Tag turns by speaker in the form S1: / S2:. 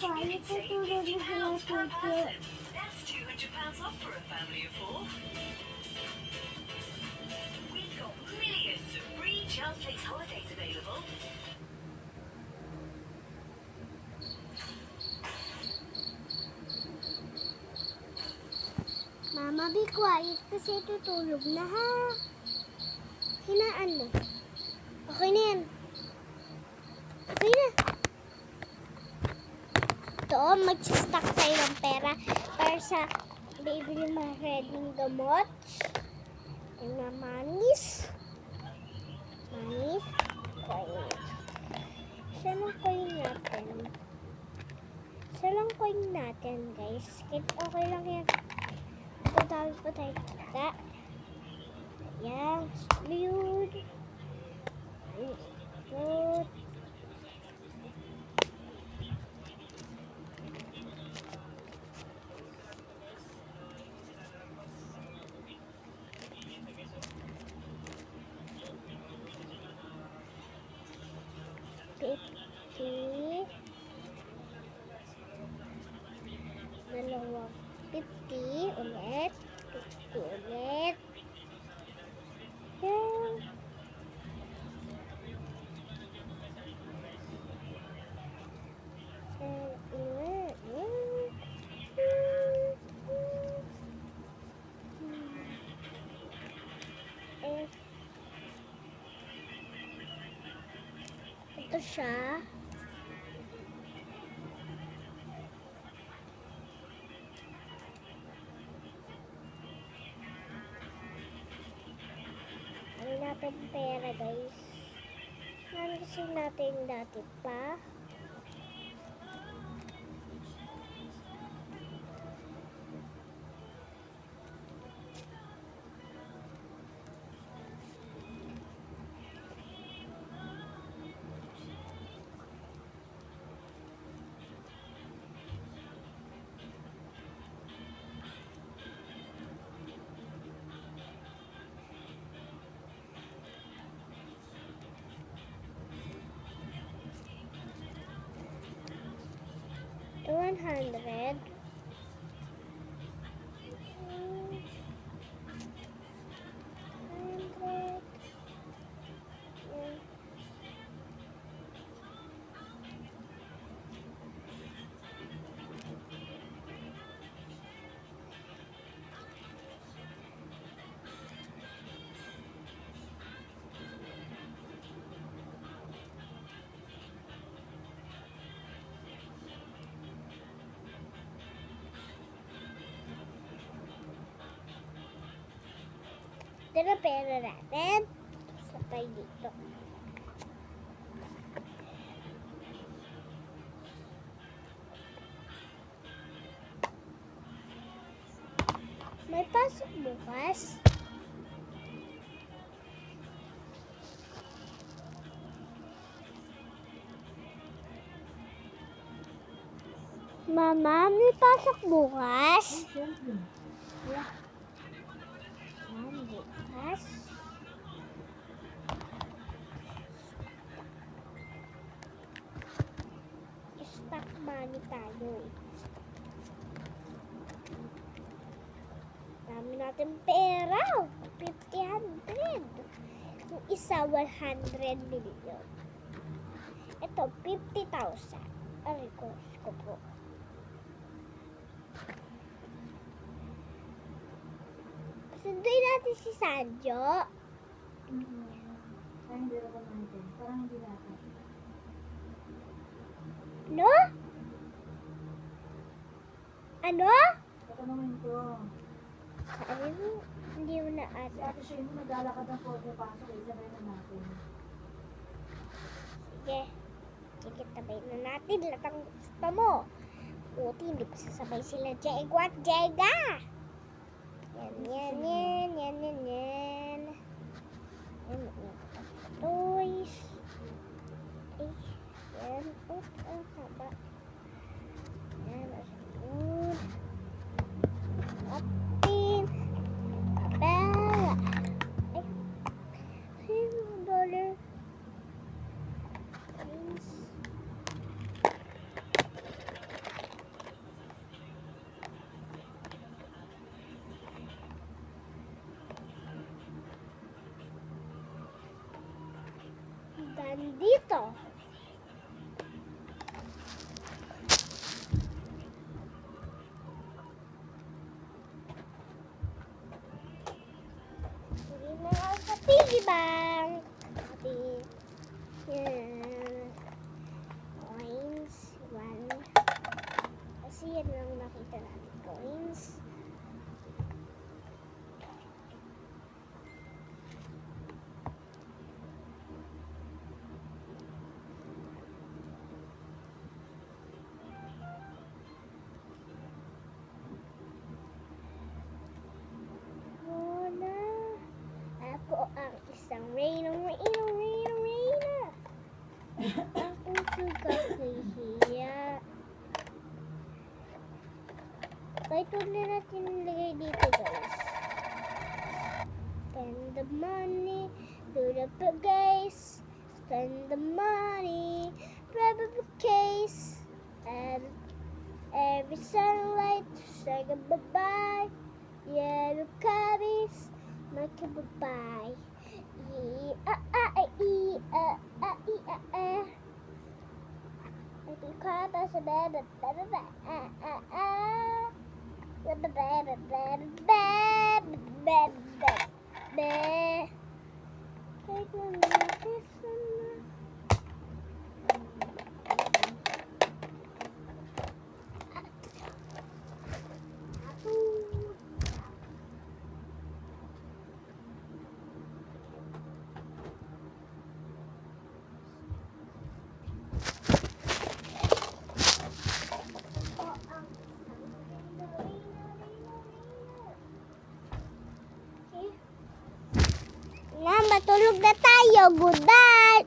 S1: quiet, tutulog na sila teacher. That's £200 off for a family of 4. We've got millions of free Child's Place holidays available. Mama, be quiet kasi tutulog na ha. Hinaan mo. Okay na yan. Okay na. Ito, mag-stack tayo ng pera para sa bibili mga reading gamot. Yung mga manis. Manis. Coin. Saan ang coin natin? Saan ang coin natin, guys? Okay lang yan. Ito dami pa tayo kita. Ayan. Smooth. Smooth. Dalawang 50 ulit. 50 ulit. Yan. Ito siya. Ano natin pera, guys? Ano kasi natin dati pa? $100. Ito na pera natin. Sabay dito. May pasok bukas. Mama, may pasok bukas. Bukas. Stock money tayo. Dami natin pera. 50-100. Yung isa, 100 million. Ito, 50,000. Aray ko po. Sunduin natin si Sanjo.
S2: Parang hindi natin. Parang hindi natin.
S1: No? Ano?
S2: Tatanungin ko.
S1: Sabi mo, hindi mo na
S2: Si
S1: ata.
S2: Ate Shane mo naglalakad ng photo pasok. Isabay na natin.
S1: Sige. Kikita-bay na natin lahat ang gusto mo. Buti, hindi pa sasabay sila Jego at Jega. Yan. Toys. Yan. Ang haba. Yan. Asunod. Kapin. Kapela. Ay. $1. Nandito. Hindi na ako sa piggy bank. Ati, yan. Coins. One. Kasi yan lang nakita natin. Coins. Muna. Ako ang isang Reyna. Ang puso ka kahihiya. Kahit huwag na natin nilagay dito, guys. Spend the money, do the guys. Spend the money, grab a case. Every sunlight, say goodbye. Yellow cabbies, make a goodbye. If you cry about a baby, na, matulog na tayo. Good night.